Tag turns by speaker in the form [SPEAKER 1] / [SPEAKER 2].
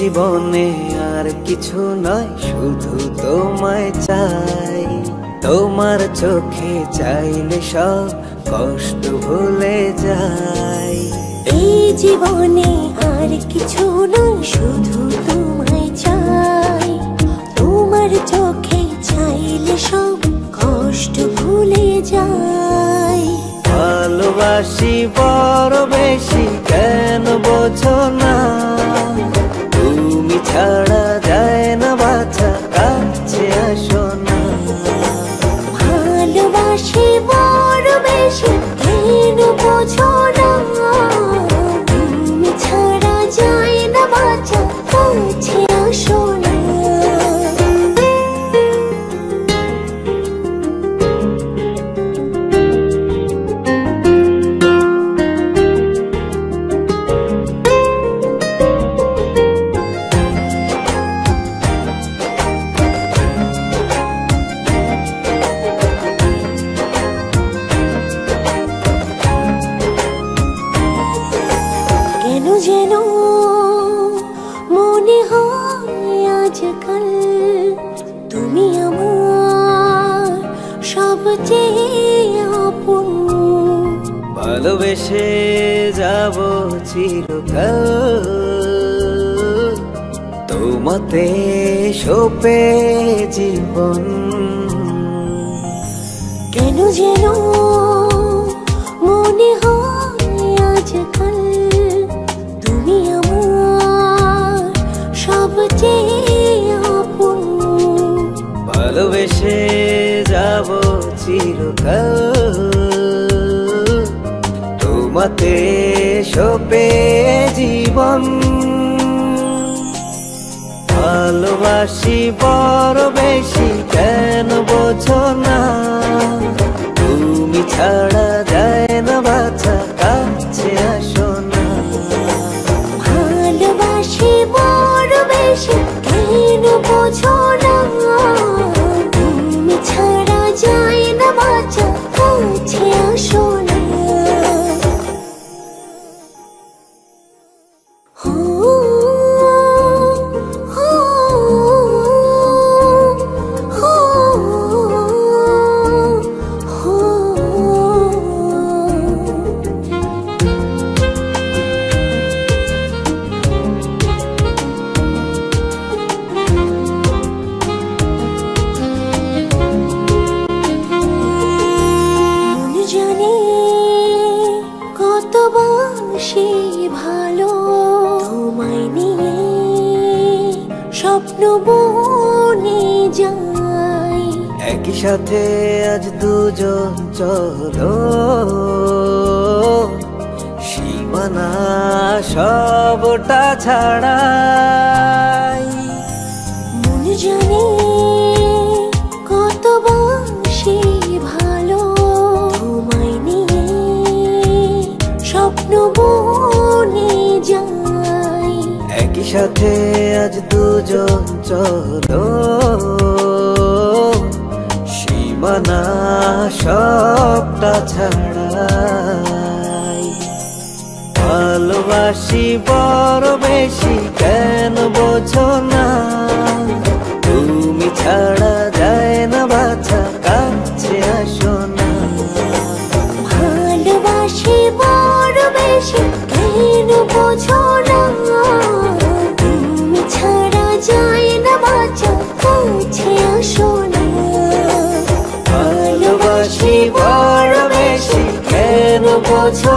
[SPEAKER 1] জীবনে আর কিছু নয়, শুধু তোমায় চাই। তোমার চোখে চাইলে সব কষ্ট ভুলে যাই।
[SPEAKER 2] এই জীবনে আর কিছু নয়, শুধু তোমায় চাই। তোমার চোখে চাইলে সব কষ্ট ভুলে যাই।
[SPEAKER 1] ভালোবাসি বড় বেশি, কেন বোঝো না? তুমি ছাড়া যায় না বাঁচা, কাছে আসো না।
[SPEAKER 2] ভালোবাসি বড় বেশি, কেন বোঝো না? তুমি ছাড়া যায় না বাঁচা, কাছে আসো না। যেন মনে হয় আজকাল তুমি আমার সবচেয়ে আপন।
[SPEAKER 1] ভালোবেসে যাব চিরকাল, তোমাতে সপে জীবন।
[SPEAKER 2] কেন যেন মনে হয় আজকাল তুমি আমার সবচেয়ে আপন।
[SPEAKER 1] ভালোবেসে যাব চিরকাল, তোমাতে সপে জীবন। ভালোবাসি বড় বেশি, কেন বোঝো না? তুমি ছাড়া যায় না বাঁচা, কাছে আসো না।
[SPEAKER 2] ভালোবাসি বড় বেশি, কেন বোঝো না? তুমি ছাড়া যায় না বাঁচা, কাছে আসো না। সে ভালো তোমায় নিয়ে স্বপ্ন বনে যাই।
[SPEAKER 1] একই সাথে আজ দুজন চলো, সীমানা সবটা ছাড়াই।
[SPEAKER 2] মন জানে কতবার সে ভালো তোমায় নিয়ে স্বপ্ন বনে যাই।
[SPEAKER 1] একই সাথে আজ দুজন চলো, সীমানা সবটা ছাড়াই। ভালোবাসি বড় বেশি, কেন বোঝো না? তুমি ছাড়া যায় না বাঁচা, কাছে আসো না।
[SPEAKER 2] ভালোবাসি বড় বেশি, কেন বোঝো না? তুমি ছাড়া যায় না বাঁচা, কাছে আসো না।
[SPEAKER 1] ভালোবাসি বড় বেশি, কেন বোঝো